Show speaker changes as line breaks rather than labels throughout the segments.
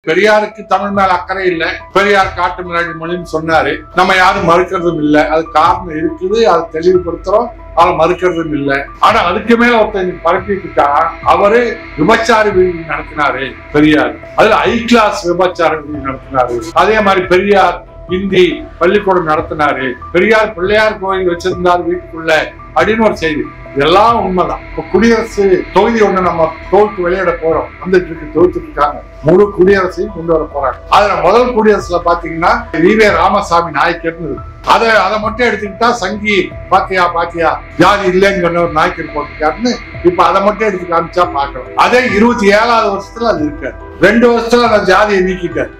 பெரியாருக்கு தமிழ் மேல அக்கறை இல்ல, பெரியார் காட்டு மிராண்டி மொழின்னு சொன்னாரு. நம்ம யாரும் மறுக்கிறதும் இல்ல. அது காரணம் இருக்குது, அதை தெளிவுபடுத்துறோம். அதை மறுக்கிறதும் இல்ல. ஆனா அதுக்கு மேல ஒருத்தர் பரப்பிக்கிட்டா அவரு விபச்சார விடுதி நடத்தினாரு பெரியார். அதுல ஹை கிளாஸ் விபச்சார விடுதி நடத்தினாரு. அதே மாதிரி பெரியார் ஹிந்தி பள்ளிக்கூடம் நடத்தினாரு. பெரியார் பிள்ளையார் கோயில் வச்சிருந்தாரு வீட்டுக்குள்ள அப்படின்னு ஒரு செய்தி. இதெல்லாம் உண்மைதான். இப்ப குடியரசு தொகுதி ஒண்ணு நம்ம தோல்க்கு வெளியிட போறோம், தொகுத்துட்டு இருக்காங்க. முழு குடியரசையும் கொண்டு வர போறாங்க. அதுல முதல் குடியரசுல பாத்தீங்கன்னா வி.வே. ராமசாமி நாயக்கர்னு அதை மட்டும் எடுத்துக்கிட்டா சங்கி பாத்தியா ஜாதி இல்லைன்னு சொன்ன ஒரு நாயக்கர் போட்டிருக்காருன்னு இப்ப அதை மட்டும் எடுத்து காமிச்சா பாக்கணும். அதே 27வது வருஷத்துல அது இருக்காரு. 2 வருஷத்துல அந்த ஜாதியை நீக்கிட்டாரு.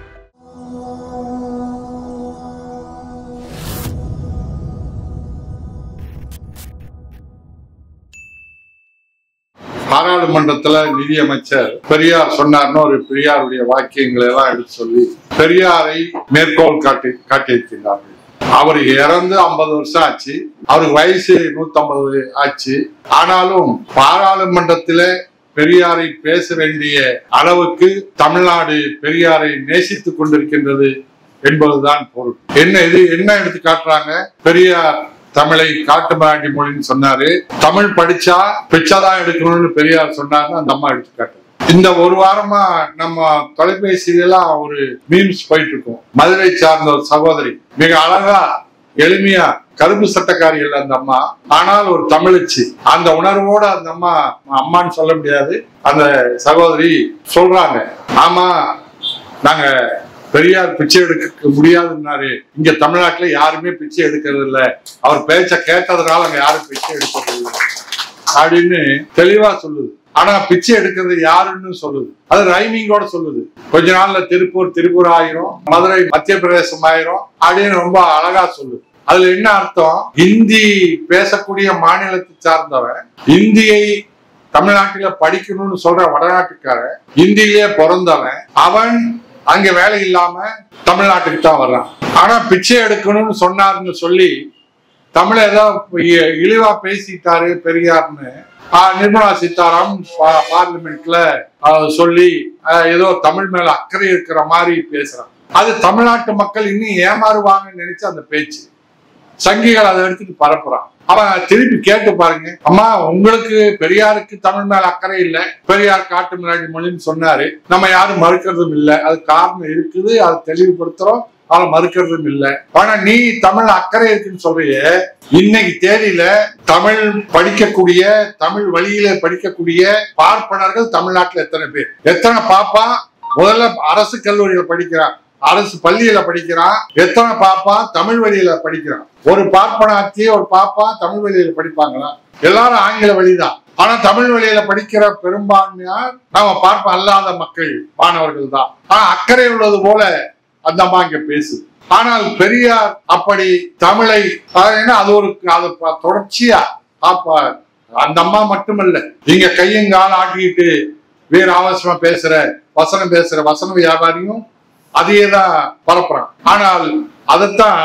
பாராளுமன்றத்துல நிதியமைச்சர் பெரியார் சொன்னார்னு ஒரு பெரியாருடைய வாக்கியங்களை எல்லாம் எடுத்து சொல்லி பெரியாரை மேற்கோள் காட்டியிருக்கிறார்கள். அவர் இறந்து 50 வருஷம் ஆச்சு. அவருக்கு வயசு 150 ஆச்சு. ஆனாலும் பாராளுமன்றத்தில பெரியாரை பேச வேண்டிய அளவுக்கு தமிழ்நாடு பெரியாரை நேசித்துக் கொண்டிருக்கின்றது என்பதுதான் பொருள். என்ன எடுத்து காட்டுறாங்க? பெரியார் தமிழை காட்டு மிராண்டி மொழின்னு சொன்னாரு. தமிழ் படிச்சா பிச்சைதான் எடுக்கணும்னு பெரியார் சொன்னாருன்னு அந்த அம்மா எடுத்துக்காட்டு. இந்த ஒரு வாரமா நம்ம தொலைபேசியிலாம் ஒரு மீம்ஸ் போயிட்டு இருக்கோம். மதுரை சார்ந்த ஒரு சகோதரி மிக அழகா எளிமையா கருப்பு சட்டக்காரிகள் அந்த அம்மா, ஆனால் ஒரு தமிழச்சி. அந்த உணர்வோட அந்த அம்மா, அம்மான்னு சொல்ல முடியாது, அந்த சகோதரி சொல்றாங்க, ஆமா நாங்க பெரியார் பிச்சை எடுக்க முடியாதுன்னாரு. இங்க தமிழ்நாட்டுல யாருமே பிச்சை எடுக்கிறது இல்ல, அவர் பேச்ச கேட்டதுனால அங்க யாரும் பிச்சை எடுக்கிறது இல்லை அப்படின்னு தெளிவா சொல்லுது. ஆனா பிச்சை எடுக்கிறது யாருன்னு சொல்லுது. அது ரைமிங்கோட சொல்லுது. கொஞ்ச நாள்ல திருப்பூர் ஆயிரும், மதுரை மத்திய பிரதேசம் ஆயிரும் அப்படின்னு ரொம்ப அழகா சொல்லுது. அதுல என்ன அர்த்தம்? இந்தி பேசக்கூடிய மாநிலத்தை சார்ந்தவன் இந்தியை தமிழ்நாட்டில படிக்கணும்னு சொல்ற வடநாட்டுக்காரன், இந்தியிலே பிறந்தவன், அவன் அங்க வேலை இல்லாம தமிழ்நாட்டுக்கு தான் வர்றான். ஆனா பிச்சை எடுக்கணும்னு சொன்னாருன்னு சொல்லி தமிழ ஏதோ இழிவா பேசிட்டாரு பெரியார்னு நிர்மலா சீதாராமன் பார்லிமெண்ட்ல சொல்லி ஏதோ தமிழ் மேல அக்கறை இருக்கிற மாதிரி பேசுறான். அது தமிழ்நாட்டு மக்கள் இன்னும் ஏமாறுவாங்கன்னு நினைச்சு அந்த பேச்சு சங்கிகள் அதை எடுத்துட்டு பரப்புறான். அவன் திருப்பி கேட்டு பாருங்க, அம்மா உங்களுக்கு பெரியாருக்கு தமிழ் மேல அக்கறை இல்ல, பெரியார் காட்டு மிராண்டி மொழின்னு சொன்னாரு, நம்ம யாரும் மறுக்கிறதும் இல்லை, அது காரணம் இருக்குது, அதை தெளிவுபடுத்துறோம், அதை மறுக்கிறதும் இல்லை. ஆனா நீ தமிழ் அக்கறை இருக்குன்னு சொல்றிய, இன்னைக்கு தேதியில தமிழ் படிக்கக்கூடிய, தமிழ் வழியில படிக்கக்கூடிய பார்ப்பனர்கள் தமிழ்நாட்டுல எத்தனை பேர்? எத்தனை பாப்பா முதல்ல அரசு கல்லூரியில படிக்கிறான், அரசு பள்ளியில படிக்கிறான், எத்தனை பாப்பா தமிழ் வழியில படிக்கிறான்? ஒரு பார்ப்பனாச்சி ஒரு பாப்பா தமிழ் வழியில படிப்பாங்களா? எல்லாரும் ஆங்கில வழிதான். ஆனா தமிழ் வழியில படிக்கிற பெரும்பான்மையார் நாம பார்ப்ப அல்லாத மக்கள், மாணவர்கள் தான். ஆனா அக்கறை உள்ளது போல அந்த அம்மா இங்க பேசுது. ஆனால் பெரியார் அப்படி தமிழை அது ஒரு தொடர்ச்சியா அந்த அம்மா மட்டுமல்ல, இங்க கையங்கால ஆட்டிக்கிட்டு வீர அவசரமா பேசுற வசன வியாபாரியும் அதையேதான் பரப்புறான். ஆனால் அதைத்தான்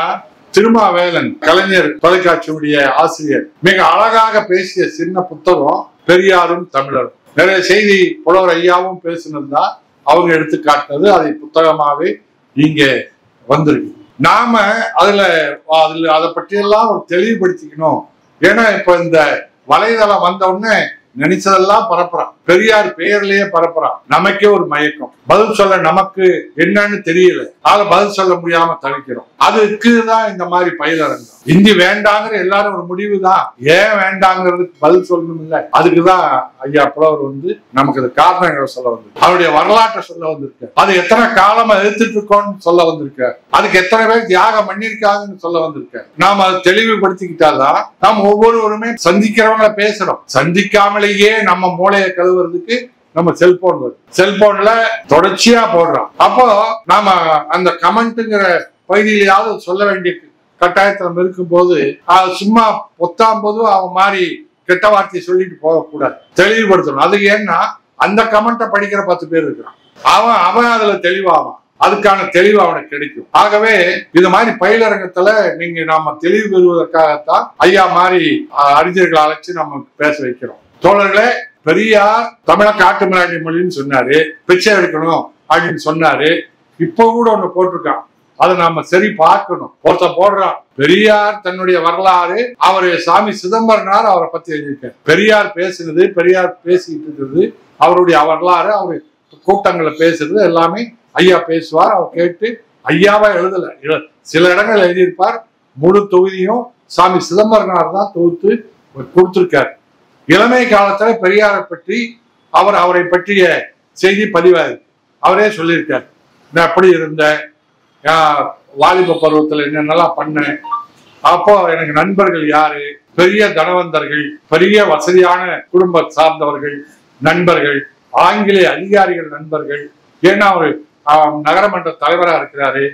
திருமாவேலன் கலைஞர் தொலைக்காட்சியுடைய ஆசிரியர் மிக அழகாக பேசிய சின்ன புத்தகம் பெரியாரும் தமிழரும். நிறைய செய்தி புலவர் ஐயாவும் பேசினதா அவங்க எடுத்து காட்டினது, அதை புத்தகமாவே இங்க வந்திருக்கு. நாம அதை பற்றியெல்லாம் ஒரு தெளிவுபடுத்திக்கணும். ஏன்னா இப்ப இந்த வலைதளம் வந்த உடனே நினைச்சதெல்லாம் பரப்புறான், பெரியார் பெயர்லயே பரப்புறான். நமக்கே ஒரு மயக்கம், பதில் சொல்ல நமக்கு என்னன்னு தெரியல, அதை பதில் சொல்ல முடியாம தவிக்கிறோம். அதுக்குதான் இந்த மாதிரி பயிலரங்கம். இந்தி வேண்டாங்கிற எல்லாரும் ஒரு முடிவு தான், ஏன் வேண்டாங்கிறதுக்கு பதில் சொல்லணும் இல்ல. அதுக்குதான் ஐயா புலவர் நமக்கு அது காரணங்களை சொல்ல வந்திருக்கு, அவருடைய வரலாற்றை சொல்ல வந்திருக்க, அது எத்தனை காலமா எதிர்த்துட்டு இருக்கோம்னு சொல்ல வந்திருக்க, அதுக்கு எத்தனை பேர் தியாகம் பண்ணிருக்காங்கன்னு சொல்ல வந்திருக்க. நாம அதை தெளிவுபடுத்திக்கிட்டாதான் நாம் ஒவ்வொருவருமே சந்திக்கிறவங்கள பேசுறோம். சந்திக்காமலேயே நம்ம மூளையை கழுவுறதுக்கு நம்ம செல்போன் வருது, செல்போன்ல தொடர்ச்சியா போடுறோம். அப்போ நாம அந்த கமெண்ட்ங்கிற பகுதியிலேயாவது சொல்ல வேண்டிய கட்டாயத்தில் இருக்கும் போது சும்மா பொத்தாம் போது அவன் மாதிரி கெட்ட வார்த்தையை சொல்லிட்டு போகக்கூடாது, தெளிவுபடுத்தணும். அது ஏன்னா அந்த கமெண்ட்டை படிக்கிற 10 பேர் இருக்கிறான், அவன் அதுல தெளிவாவான், அதுக்கான தெளிவு அவனுக்கு கிடைக்கும். ஆகவே இது மாதிரி பயிலரங்கத்துல நாம தெளிவு பெறுவதற்காகத்தான் ஐயா மாதிரி அறிஞர்களை அழைச்சு நம்ம பேச வைக்கிறோம். தோழர்களே, பெரியார் தமிழ காட்டு மிராண்டி மொழின்னு சொன்னாரு, பிச்சை எடுக்கணும் அப்படின்னு சொன்னாரு. இப்போ கூட ஒண்ணு போட்டிருக்கான், அதை நாம சரி பார்க்கணும். ஒருத்த போடுறான், பெரியார் தன்னுடைய வரலாறு, அவரு சாமி சிதம்பரனார் அவரை பத்தி எழுதியிருக்காரு. பெரியார் பேசுனது, பெரியார் பேசிட்டு இருக்கிறது, அவருடைய வரலாறு, அவரு கூட்டங்களை பேசுறது எல்லாமே ஐயா பேசுவார். அவர் கேட்டு ஐயாவா எழுதல, சில இடங்கள் எழுதியிருப்பார். முழு தொகுதியும் சாமி சிதம்பரனார் தான் தொகுத்து கொடுத்திருக்காரு. இளமை காலத்துல பெரியாரை பற்றி அவரை பற்றிய செய்தி பதிவாயிருக்கு. அவரே சொல்லியிருக்காரு, நான் எப்படி இருந்தேன், வாலிப பருவத்துல என்னென்னலாம் பண்ணேன், அப்போ எனக்கு நண்பர்கள் யாரு, பெரிய தனவந்தர்கள், பெரிய வசதியான குடும்ப சார்ந்தவர்கள் நண்பர்கள், ஆங்கிலேய அதிகாரிகள் நண்பர்கள். ஏன்னா அவரு நகரமன்ற தலைவரா இருக்கிறாரு,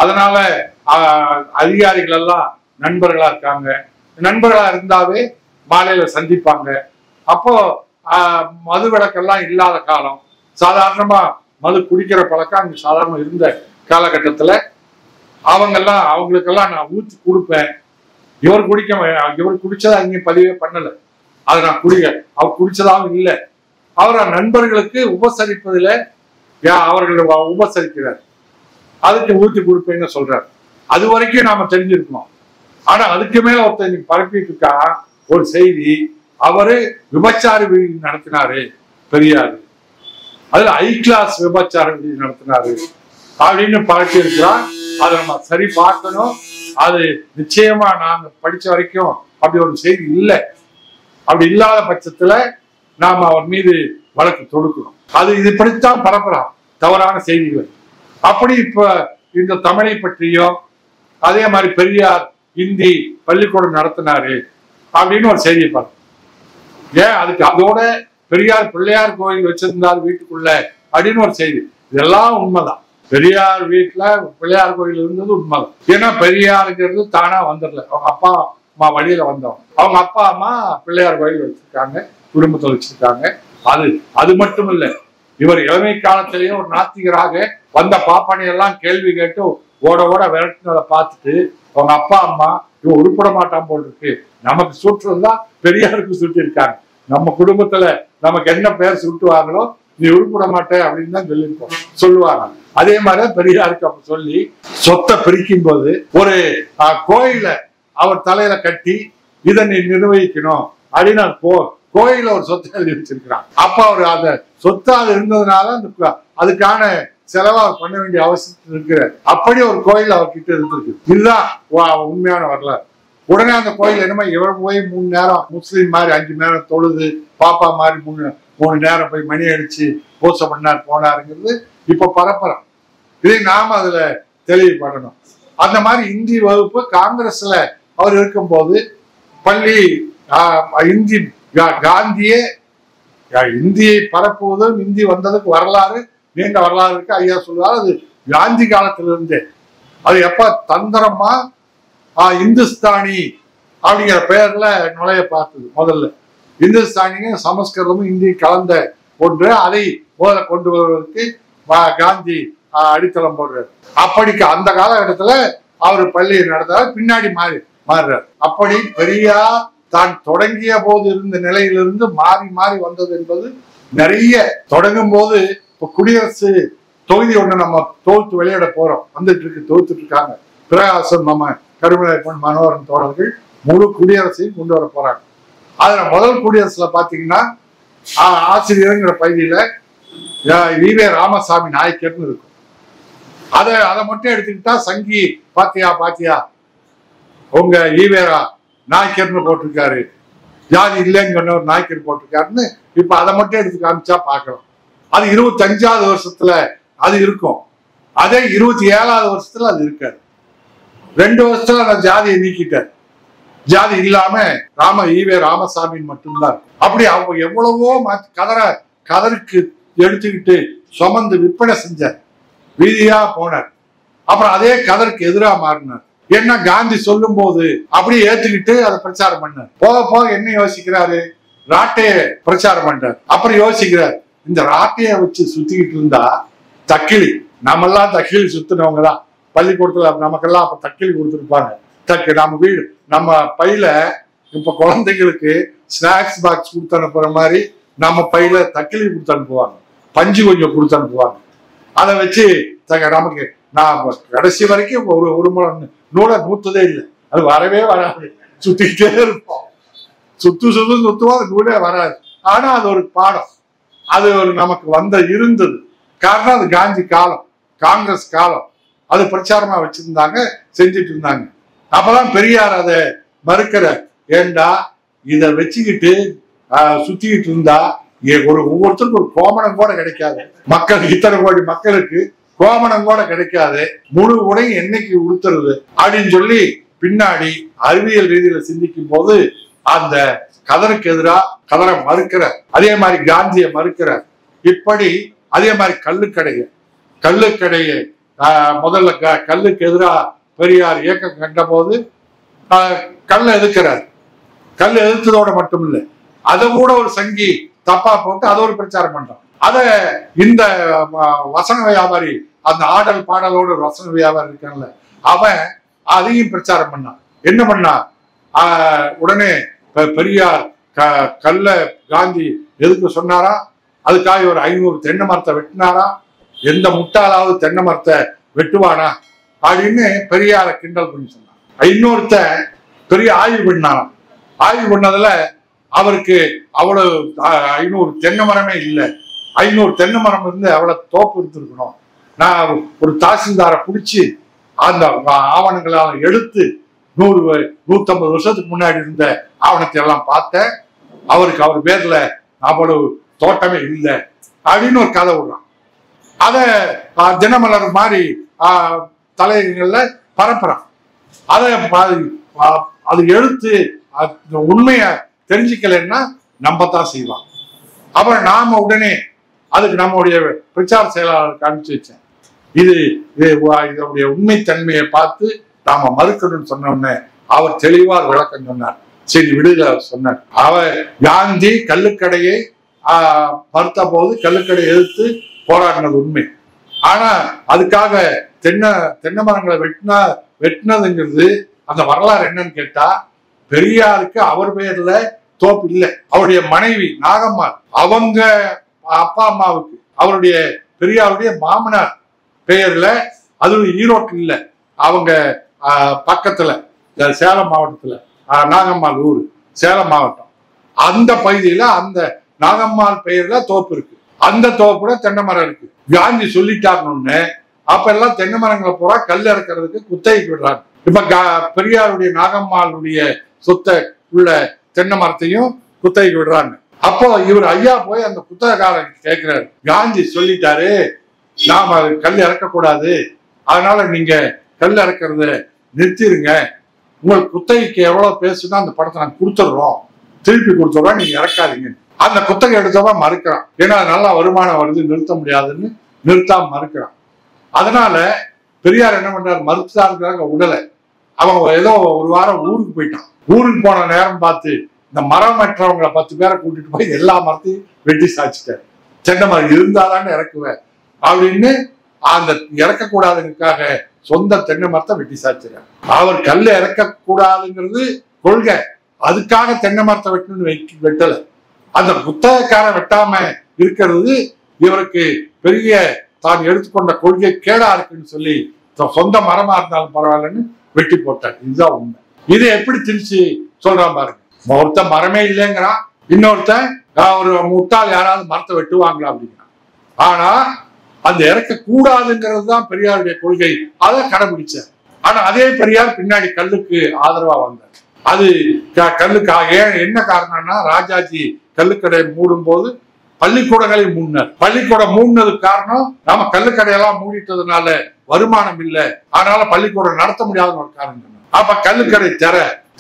அதனால அதிகாரிகள் எல்லாம் நண்பர்களா இருக்காங்க. நண்பர்களா இருந்தாவே மாலையில சந்திப்பாங்க. அப்போ மது விளக்கெல்லாம் இல்லாத காலம், சாதாரணமா மது குடிக்கிற பழக்கம் அங்க சாதாரண இருந்த காலகட்டத்துல அவங்களுக்கெல்லாம் நான் ஊற்றி கொடுப்பேன். இவர் குடிச்சதா அங்கே பதிவே பண்ணல, அதை நான் அவர் குடிச்சதாகவும் இல்லை. அவர் நண்பர்களுக்கு உபசரிப்பதில் அவர்கள் உபசரிக்கிறார், அதுக்கு ஊற்றி கொடுப்பேன்னு சொல்றாரு. அது வரைக்கும் நாம தெரிஞ்சிருக்கணும். ஆனா அதுக்கு மேல ஒருத்தர் இன்னைக்கு பரப்பிட்டு இருக்கா ஒரு செய்தி, அவரு விபச்சார விடுதி நடத்தினாரு பெரியாரு, அதுல ஹை கிளாஸ் விபச்சார விடுதி நடத்தினாரு அப்படின்னு பரப்பி இருக்கிறான். அதை நம்ம சரி பார்க்கணும். அது நிச்சயமா நாங்க படிச்ச வரைக்கும் அப்படி ஒரு செய்தி இல்லை. அப்படி இல்லாத பட்சத்துல நாம அவர் மீது வழக்கு தொடுக்கணும். அது இது படித்தான் பரப்புறான் தவறான செய்திகள். அப்படி இப்ப இந்த தமிழை பற்றியும் அதே மாதிரி பெரியார் இந்தி பள்ளிக்கூடம் நடத்தினாரு அப்படின்னு ஒரு செய்தியை பார்க்க, ஏன் அதுக்கு அதோட பெரியார் பிள்ளையார் கோயில் வச்சிருந்தார் வீட்டுக்குள்ள அப்படின்னு ஒரு செய்தி. இதெல்லாம் உண்மைதான். பெரியார் வீட்டுல பிள்ளையார் கோயில் இருந்தது உண்மைதான். ஏன்னா பெரியாருங்கிறது தானா வந்துடல, அவங்க அப்பா அம்மா வழியில வந்தவங்க. அவங்க அப்பா அம்மா பிள்ளையார் கோயில் வச்சிருக்காங்க, குடும்பத்தை வச்சிருக்காங்க. அது மட்டும் இல்ல, இவர் இளமை காலத்திலேயே ஒரு நாத்திகராக வந்த பாப்பானை எல்லாம் கேள்வி கேட்டு ஓட ஓட விரட்டினதை பார்த்துட்டு அவங்க அப்பா அம்மா இவன் உருப்பட மாட்டான் போல் இருக்கு, நமக்கு சுற்றுதான் பெரியாருக்கு சுட்டி இருக்காங்க, நம்ம குடும்பத்துல நமக்கு என்ன பேர் சுட்டுவாங்களோ நீ உருப்பட மாட்டே அப்படின்னு தான் சொல்லுவாங்க. அதே மாதிரி பெரியாருக்கு அப்ப சொல்லி சொத்தை பிரிக்கும் போது ஒரு கோயில அவர் தலையில கட்டி இதை நீ நிர்வகிக்கணும் அப்படின்னு கோயில ஒரு சொத்தை எழுதி வச்சிருக்கிறான். அப்ப அவர் அந்த சொத்து அது இருந்ததுனால அதுக்கான செலவா பண்ண வேண்டிய அவசியம் இருக்கிறார். அப்படி ஒரு கோயில் அவர்கிட்ட இருந்திருக்கு. இதுதான் உண்மையான வரலாறு. உடனே அந்த கோயில் என்னமோ இவர் போய் 3 நேரம் முஸ்லீம் மாதிரி 5 நேரம் தொழுது, பாப்பா மாதிரி 3 நேரம் போய் மணி அடிச்சு பூசை பண்ணார் போனாருங்கிறது இப்ப பரப்புறோம். இதை நாம அதுல தெளிவுபடணும். அந்த மாதிரி இந்தி வகுப்பு காங்கிரஸ்ல அவர் இருக்கும்போது பள்ளி இந்தி காந்தியே இந்தியை பரப்புவதும் இந்தி வந்ததுக்கு வரலாறு நீண்ட வரலாறு இருக்கு. ஐயா சொல்லுவார், அது காந்தி காலத்திலிருந்தே. அது எப்ப தந்திரமா இந்துஸ்தானி அப்படிங்கிற பெயர்ல நுழைய பார்த்தது. முதல்ல இந்துஸ்தானியும் சமஸ்கிருதமும் இந்தி கலந்த ஒன்று, அதை முதல்ல கொண்டு வருவதற்கு காந்தி அடித்தளம் போடுறாரு. அப்படிக்கு அந்த காலகட்டத்துல அவர் பள்ளியை நடந்தார், பின்னாடி மாறுறார். அப்படி பெரியார் தான் தொடங்கிய போது இருந்த நிலையிலிருந்து மாறி மாறி வந்தது என்பது நிறைய. தொடங்கும் போது இப்ப குடியரசு தொகுதி ஒண்ணு நம்ம தொகுத்து வெளியிட போறோம், தொகுத்துட்டு இருக்காங்க. பிரகாசம் நம்ம கருமலை மனோகரன் தோழர்கள் முழு குடியரசையும் கொண்டு வர போறாங்க. அதுல முதல் குடியரசுல பாத்தீங்கன்னா ஆசிரியருங்கிற பகுதியில ஈவே ராமசாமி நாயக்கர்னு இருக்கும். அதை மட்டும் எடுத்துக்கிட்டா சங்கி பாத்தியா உங்க ஈவேரா நாயக்கர்னு போட்டிருக்காரு, ஜாதி இல்லைன்னு சொன்ன ஒரு நாயக்கர் போட்டிருக்காருன்னு இப்ப அதை மட்டும் எடுத்து காமிச்சா பாக்கலாம். அது 25வது வருஷத்துல அது இருக்கும். அதே 27வது வருஷத்துல அது இருக்காது. 2 வருஷத்துல அந்த ஜாதியை நீக்கிட்டார். ஜாதி இல்லாம ஈவே ராமசாமின்னு மட்டும்தான் இருக்கும். அப்படி அவங்க எவ்வளவோ கதருக்கு எடுத்துக்கிட்டு சுமந்து விற்பனை செஞ்சார், வீதியா போனார். அப்புறம் அதே கதருக்கு எதிராக மாறினார். என்ன காந்தி சொல்லும் போது அப்படியே ஏத்துக்கிட்டு அதை பிரச்சாரம் பண்ணார். போக என்ன யோசிக்கிறாரு, ராட்டைய பிரச்சாரம் பண்றாரு. அப்புறம் யோசிக்கிறார், இந்த ராட்டைய வச்சு சுத்திக்கிட்டு இருந்தா தக்கிலி, நம்மெல்லாம் தக்கிலி சுத்தினவங்க தான். பள்ளிக்கூடத்துல நமக்கெல்லாம் அப்ப தக்கிலி கொடுத்துருப்பாங்க. நம்ம வீடு நம்ம பையில இப்ப குழந்தைங்களுக்கு ஸ்நாக்ஸ் பாக்ஸ் கொடுத்து அனுப்புற மாதிரி நம்ம பையில தக்கிலி கொடுத்து அனுப்புவாங்க, பஞ்சு கொஞ்சம் கொடுத்து அனுப்புவாங்க. அதை வச்சு நமக்கு நான் கடைசி வரைக்கும் ஒரு நூலை நூத்ததே இல்லை. அது வரவே வராது, சுத்திக்கிட்டே இருப்போம். சுத்துவோம், அது நூலே வராது. ஆனா அது ஒரு பாடம், அது ஒரு நமக்கு இருந்தது. காரணம் அது காந்தி காலம், காங்கிரஸ் காலம், அது பிரச்சாரமா வச்சிருந்தாங்க, செஞ்சுட்டு இருந்தாங்க. அப்பதான் பெரியார் அதை மறுக்கிற, ஏண்டா இதை வச்சுக்கிட்டு சுத்திக்கிட்டு இருந்தா ஒவ்வொருத்தருக்கும் ஒரு கோமணம் கூட கிடைக்காது. மக்களுக்கு, இத்தனை கோடி மக்களுக்கு கோமணம் கூட கிடைக்காது, முழு உடையும் என்னைக்கு உடுத்துறது அப்படின்னு சொல்லி பின்னாடி அறிவியல் ரீதியில சிந்திக்கும் போது அந்த கதருக்கு எதிராக கதரை மறுக்கிற, அதே மாதிரி காந்தியை மறுக்கிற. இப்படி அதே மாதிரி கள்ளுக்கடையை முதல்ல கல்லுக்கு எதிராக பெரியார் இயக்கம் கண்ட போது கல்லை எதிர்க்கிறார். கல் எதிர்த்ததோட மட்டும் இல்லை, அதை கூட ஒரு சங்கி தப்பா போட்டு அதை ஒரு பிரச்சாரம் பண்றான். அத இந்த வசன வியாபாரி, அந்த ஆடல் பாடலோட வசன வியாபாரி இருக்கான்ல, அவன் அதையும் பிரச்சாரம் பண்ணான். என்ன பண்ணா, உடனே பெரியார் கல்ல காந்தி எதுக்கு சொன்னாரா, அதுக்காக ஒரு 500 தென்னை மரத்தை வெட்டினாரா, எந்த முட்டாளாவது தென்னை மரத்தை வெட்டுவானா அப்படின்னு பெரியார கிண்டல் பண்ணி சொன்னார். இன்னொருத்த பெரிய ஆய்வு பண்ணாராம். ஆய்வு பண்ணதுல அவருக்கு அவ்வளவு 500 தென்னை மரமே இல்லை, 500 தென்னை மரம் இருந்து அவ்வளவு தோப்பு இருந்திருக்கணும். நான் ஒரு தாசில்தாரை பிடிச்சி அந்த ஆவணங்களை எடுத்து 100-150 வருஷத்துக்கு முன்னாடி இருந்த ஆவணத்தை எல்லாம் பார்த்தேன். அவருக்கு அவர் பேர்ல அவ்வளவு தோட்டமே இல்லை அப்படின்னு ஒரு கதை விடுறான். அத தினமலர் மாதிரி தலையங்கள்ல பரப்புறான். அதை அது எடுத்து உண்மைய தெரிஞ்சுக்கலன்னா நம்பத்தான் செய்வான். அப்புறம் நாம உடனே அதுக்கு நம்முடைய பிரச்சார செயலாளருக்கு அனுப்பிச்சு வச்சேன். இதனுடைய உண்மைத்தன்மையை பார்த்து நாம மறுக்கணும்னு சொன்னோடனே அவர் தெளிவா விளக்கம் சொன்னார். சரி விடுதலை சொன்னார். அவர் காந்தி கள்ளுக்கடையை மறுத்த போது கள்ளுக்கடையை எதிர்த்து போராடினது உண்மை. ஆனா அதுக்காக தென்னை மரங்களை வெட்டினதுங்கிறது அந்த வரலாறு என்னன்னு கேட்டா, பெரியாருக்கு அவர் பேர்ல தோப்பு இல்லை, அவருடைய மனைவி நாகம்மாள் அவங்க அப்பா அம்மாவுக்கு அவருடைய பெரியாருடைய மாமனார் பெயர்ல, அது ஈரோட்டில் இல்லை, அவங்க பக்கத்துல சேலம் மாவட்டத்துல நாகம்மாள் ஊர், சேலம் மாவட்டம், அந்த பகுதியில அந்த நாகம்மாள் பெயர்ல தோப்பு இருக்கு. அந்த தோப்புல தென்னை மரம் இருக்கு. காந்தி சொல்லிட்டாருன்னு அப்ப எல்லாம் தென்னை மரங்களை பூரா கல் இறக்கிறதுக்கு குத்தகைக்கு விடுறாங்க. இப்ப பெரியாருடைய நாகம்மாளுடைய சொத்தை உள்ள தென்னை மரத்தையும் குத்தகைக்கு விடுறாங்க. அப்போ இவர் ஐயா போய் அந்த குத்தகைக்காரன் கேட்கிறாரு, காந்தி சொல்லிட்டாரு நாம கல் இறக்கக்கூடாது, அதனால நீங்க கல் இறக்கிறத நிறுத்திடுங்க, உங்களுக்கு குத்தகைக்கு எவ்வளவு பேசுனா அந்த படத்தை நாங்க கொடுத்துடுறோம், திருப்பி கொடுத்துடுறோம், நீங்க இறக்காதீங்க. அந்த குத்தகை எடுத்தவன் மறுக்கிறான். ஏன்னா நல்லா வருமானம் வருது, நிறுத்த முடியாதுன்னு நிறுத்தாம மறுக்கிறான். அதனால பெரியார் என்ன பண்றாரு, மறுத்தாருக்காக உடலை அவன் ஏதோ ஒரு வாரம் ஊருக்கு போயிட்டான். ஊருக்கு போன நேரம் பார்த்து இந்த மரம் வெட்டுறவங்களை 10 பேரை கூட்டிட்டு போய் எல்லா மரத்தையும் வெட்டி சாய்ச்சிட்டாரு. தென்னை மரம் இருந்தாதான்னு இறக்குவேன் அப்படின்னு அந்த இறக்கக்கூடாதுக்காக சொந்த தென்னை மரத்தை வெட்டி சாய்ச்சிட்டார். அவர் கல்ல இறக்கக்கூடாதுங்கிறது கொள்கை, அதுக்காக தென்னை மரத்தை வெட்டணும்னு வெட்டல. அந்த புத்தகக்காரன் வெட்டாம இருக்கிறது இவருக்கு பெரிய தான் எடுத்துக்கொண்ட கொள்கை கேடா இருக்குன்னு சொல்லி சொந்த மரமா இருந்தாலும் பரவாயில்லன்னு வெட்டி போட்டார். இதுதான் உண்மை. இது எப்படி திருச்சி சொல்றான் பாருங்க. ஒருத்த மரமே இல்லைங்கிறான், இன்னொருத்தன் ஒரு முட்டாள் யாராவது மரத்தை வெட்டுவாங்களா அப்படிங்கிறான். ஆனா அந்த இறக்க கூடாதுங்கிறது தான் பெரியாருடைய கொள்கை, அதை கடைபிடிச்சார். ஆனா அதே பெரியார் பின்னாடி கல்லுக்கு ஆதரவா வந்தார். அது கல்லுக்கு என்ன காரணம்னா, ராஜாஜி கல்லுக்கடை மூடும் போது பள்ளிக்கூடங்களை மூடினார். பள்ளிக்கூடம் மூடினதுக்கு காரணம் நாம கல்லுக்கடையெல்லாம் மூடிட்டதுனால வருமானம் இல்லை, அதனால பள்ளிக்கூடம் நடத்த முடியாத ஒரு காரணம். அப்ப கல்லுக்கடை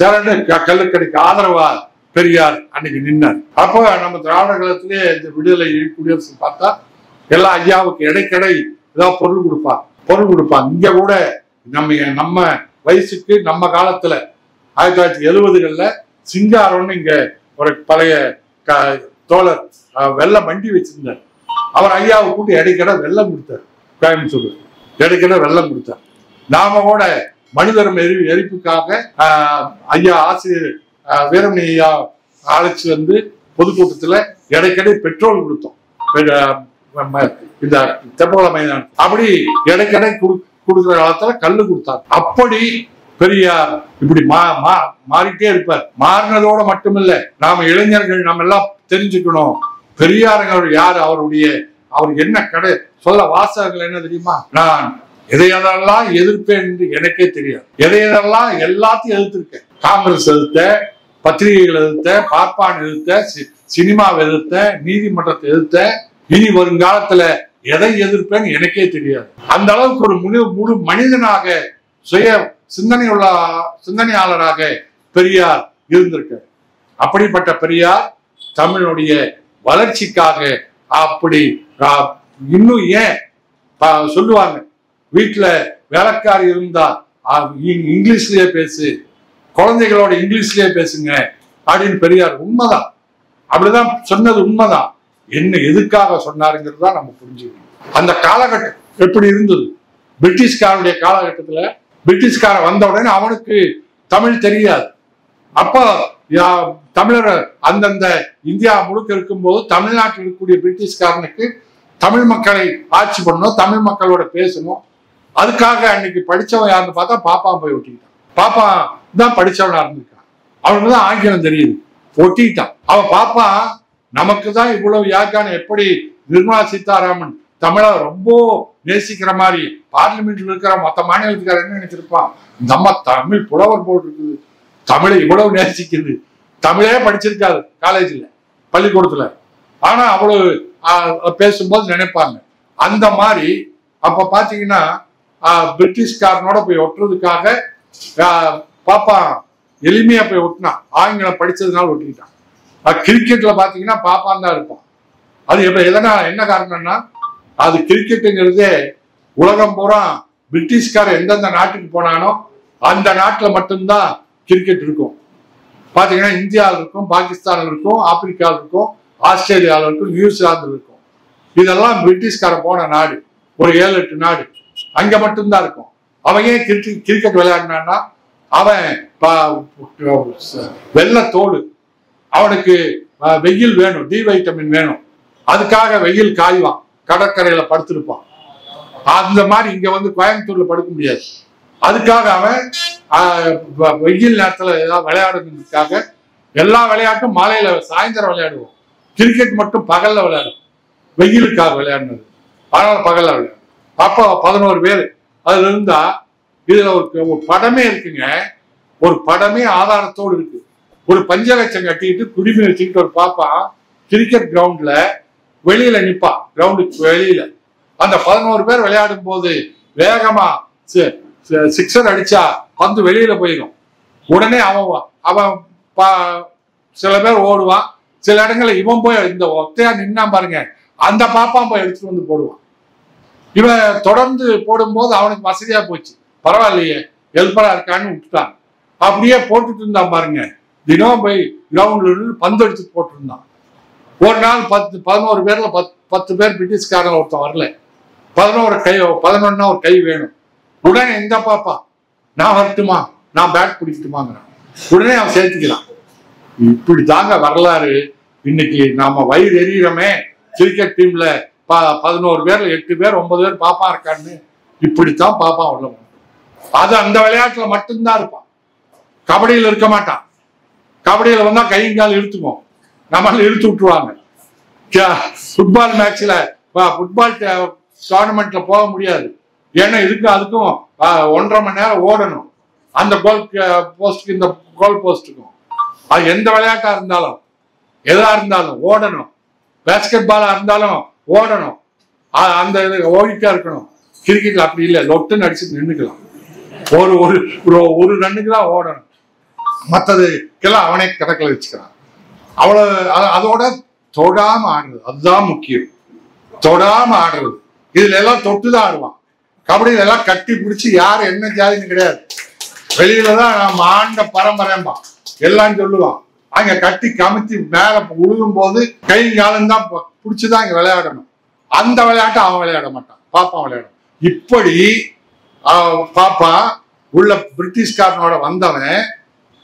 திறன்னு கல்லுக்கடைக்கு ஆதரவா பெரியார் அன்னைக்கு நின்னார். அப்போ நம்ம திராவிட கழகத்திலே இந்த விடுதலை குடியரசு பார்த்தா எல்லா ஐயாவுக்கு இடைக்கடை ஏதாவது பொருள் கொடுப்பாங்க. இங்க கூட நம்ம வயசுக்கு நம்ம காலத்துல 1970களில் சிங்காரம்னு இங்க ஒரு பழைய தோழர் வெள்ளம் வண்டி வச்சிருந்தார். அவர் ஐயாவை கூட்டி இடைக்கடை வெள்ளம் கொடுத்தார். கோயம்புத்தூர் இடைக்கடை வெள்ளம் கொடுத்தார். நாம கூட மனிதரம் எரிப்புக்காக ஐயா ஆசிரியர் வீரமணி ஐயா அழைச்சி வந்து பொதுக்கூட்டத்துல இடைக்கடை பெட்ரோல் கொடுத்தோம். இந்த தெப்பகுள மைதானம் அப்படி இடைக்கடை கொடுக்குற காலத்துல கல்லு கொடுத்தார். அப்படி பெரியார் இப்படி மாறிட்டே இருப்பார். மாறினதோட மட்டுமில்ல, நாம இளைஞர்கள் நம்ம எல்லாம் தெரிஞ்சுக்கணும் பெரியார் யாரு, அவர் என்ன கடை சொல்ல வாசகங்கள் என்ன தெரியுமா? நான் எதையெல்லாம் எதிர்ப்பேன் என்று எனக்கே தெரியாது. எதையெல்லாம் எல்லாத்தையும் எதிர்த்திருக்கேன். காங்கிரஸ் எதிர்த்த, பத்திரிகைகள் எதிர்த்த, பார்ப்பான் எதிர்த்த, சினிமாவை எதிர்த்த, நீதிமன்றத்தை எதிர்த்த, இனி வருங்காலத்துல எதை எதிர்ப்பேன்னு எனக்கே தெரியாது. அந்த அளவுக்கு ஒரு முழு மனிதனாக சுய சிந்தனையாளராக பெரியார் இருந்திருக்கார். அப்படிப்பட்ட பெரியார் தமிழுடைய வளர்ச்சிக்காக அப்படி இன்னும் ஏன் சொல்லுவாங்க, வீட்டுல வேலைக்காரி இருந்தா இங்கிலீஷ்லயே பேசு, குழந்தைகளோட இங்கிலீஷ்லயே பேசுங்க அப்படின்னு பெரியார். உண்மைதான், அப்படிதான் சொன்னது உண்மைதான். என்ன எதுக்காக சொன்னாருங்கிறது தான் நம்ம புரிஞ்சுக்கணும். அந்த காலகட்டம் எப்படி இருந்தது? பிரிட்டிஷ்காரனுடைய காலகட்டத்துல பிரிட்டிஷ்காரன் வந்த உடனே அவனுக்கு தமிழ் தெரியாது. அப்ப தமிழர் அந்தந்த இந்தியா முழுக்க இருக்கும்போது தமிழ்நாட்டில் இருக்கக்கூடிய பிரிட்டிஷ்காரனுக்கு தமிழ் மக்களை ஆட்சி பண்ணணும், தமிழ் மக்களோட பேசணும். அதுக்காக அன்னைக்கு படிச்சவன் யாருன்னு பார்த்தா பாப்பான் போய் ஒட்டிக்கிட்டான். பாப்பா தான் படிச்சவனா இருந்திருக்கான், அவனுக்கு தான் ஆங்கிலம் தெரியுது, ஒட்டிக்கிட்டான். அவன் பாப்பா நமக்கு தான் இவ்வளவு வியாக்கியானம். எப்படி நிர்மலா சீதாராமன் தமிழை ரொம்ப நேசிக்கிற மாதிரி பார்லிமெண்ட்ல இருக்கிற மற்ற மாநிலத்துக்கார என்ன நினைச்சிருப்பான், இந்த அம்மா தமிழ் புலவர் போட்டிருக்குது, தமிழை இவ்வளவு நேசிக்குது. தமிழே படிச்சிருக்காது காலேஜ்ல, பள்ளிக்கூடத்துல, ஆனா அவ்வளவு பேசும்போது நினைப்பாங்க. அந்த மாதிரி அப்ப பாத்தீங்கன்னா பிரிட்டிஷ்காரனோட போய் ஒட்டுறதுக்காக பாப்பா எளிமையா போய் ஒட்டினான். ஆங்கிலம் படிச்சதுனால ஒட்டிக்கிட்டான். கிரிக்கெட்ல பாத்தீங்கன்னா பாப்பான் தான் இருப்பான். அது எதனால என்ன காரணம்னா, அது கிரிக்கெட்டுங்கிறதே உலகம் பூரா பிரிட்டிஷ்காரர் எந்தெந்த நாட்டுக்கு போனானோ அந்த நாட்டுல மட்டும்தான் கிரிக்கெட் இருக்கும். பாத்தீங்கன்னா இந்தியாவில் இருக்கும், பாகிஸ்தான்ல இருக்கும், ஆப்பிரிக்காவில் இருக்கும், ஆஸ்திரேலியாவில் இருக்கும், நியூசிலாந்துல இருக்கும். இதெல்லாம் பிரிட்டிஷ்காரன் போன நாடு, ஒரு 7-8 நாடு, அங்க மட்டும்தான் இருக்கும். அவன் ஏன் கிரிக்கெட் விளையாடினான்னா, அவன் வெள்ளை தோடு, அவனுக்கு வெயில் வேணும், டி வைட்டமின் வேணும், அதுக்காக வெயில் காய்வான், கடற்கரையில படுத்திருப்பான். அந்த மாதிரி இங்க வந்து கோயம்புத்தூர்ல படுக்க முடியாது. அதுக்காக அவன் வெயில் நேரத்துல ஏதாவது விளையாடுறதுக்காக எல்லா விளையாட்டும் மாலையில சாயந்தரம் விளையாடுவோம், கிரிக்கெட் மட்டும் பகல்ல விளையாடும், வெயிலுக்காக விளையாடுனது, அதனால பகல்ல விளையாடும். அப்போ 11 பேர் அதுல இருந்தா இதுல ஒரு படமே இருக்குங்க. ஒரு படமே ஆதாரத்தோடு இருக்கு. ஒரு பஞ்சலட்சம் கட்டிட்டு குடிமை வச்சுக்கிட்டு ஒரு பாப்பா கிரிக்கெட் கிரவுண்ட்ல வெளியில நிப்பா, கிரவுண்டுக்கு வெளியில. அந்த 11 பேர் விளையாடும் போது வேகமா சிக்ஸர் அடிச்சா பந்து வெளியில போயிடும். உடனே அவன் சில பேர் ஓடுவான், சில இடங்கள்ல இவன் போய் இந்த ஒத்தையா நின்னா பாருங்க, அந்த பாப்பான் போய் எடுத்துட்டு வந்து போடுவான். இவன் தொடர்ந்து போடும்போது அவனுக்கு வசதியா போச்சு, பரவாயில்லையே ஹெல்ப்பரா இருக்கான்னு விட்டுட்டான். அப்படியே போட்டுட்டு இருந்தான் பாருங்க, தினம் போய் கிரவுண்ட்ல இருந்து பந்து எடுத்து போட்டு இருந்தான். ஒரு நாள் 11 பேர்ல 10 பேர் பிரிட்டிஷ்காரன் ஒருத்தன் வரல, 11 ஒரு கை வேணும். உடனே இந்த பாப்பா நான் வரட்டுமா, நான் பேட் பிடிக்கட்டுமாங்கிறான். உடனே அவன் சேர்த்துக்கிறான். இப்படி தாங்க வரலாறு. இன்னைக்கு நாம வயிறு எறிகிறோமே கிரிக்கெட் டீம்ல 11 பேர்ல 8 பேர் 9 பேர் பாப்பா இருக்கான்னு, இப்படித்தான் பாப்பா உள்ள. அது அந்த விளையாட்டுல மட்டும்தான் இருப்பான், கபடியில இருக்க மாட்டான். கபடியில வந்தா கைங்கால் இழுத்துக்கும், நம்மளால இழுத்து விட்டுருவாங்க. ஃபுட்பால் மேட்ச்ல ஃபுட்பால் டோர்னமெண்ட்ல போக முடியாது. ஏன்னா அதுக்கும் 1.5 மணி நேரம் ஓடணும், அந்த கோல் போஸ்டுக்கு இந்த கோல் போஸ்டுக்கும். அது எந்த விளையாட்டா இருந்தாலும் எதா இருந்தாலும் ஓடணும். பேஸ்கெட் பாலா இருந்தாலும் ஓடணும், அந்த ஓடிட்டா இருக்கணும். கிரிக்கெட்ல அப்படி இல்லை, லொட்டுன்னு அடிச்சு நின்றுக்கலாம். ஒரு ரன்னுக்கு தான் ஓடணும், மற்றதுக்கெல்லாம் அவனே கணக்கில் வச்சுக்கிறான். அவ்வளவு அதோட தொடாம ஆடுறது, அதுதான் முக்கியம். தொடாம ஆடுறது. இதுல எல்லாம் தொட்டுதான் ஆடுவான். கபடியில எல்லாம் கட்டி பிடிச்சி யாரு என்ன ஜாதின்னு கிடையாது. வெளியிலதான் நம்ம ஆண்ட பரம்பரைம்பா எல்லாம் சொல்லுவான். அங்க கட்டி கமித்தி மேல உழுகும் போது கை காலம் தான் பிடிச்சுதான் இங்க விளையாடணும். அந்த விளையாட்டை அவன் விளையாட மாட்டான், பாப்பா விளையாடும். இப்படி பாப்பா உள்ள பிரிட்டிஷ்காரனோட வந்தவன்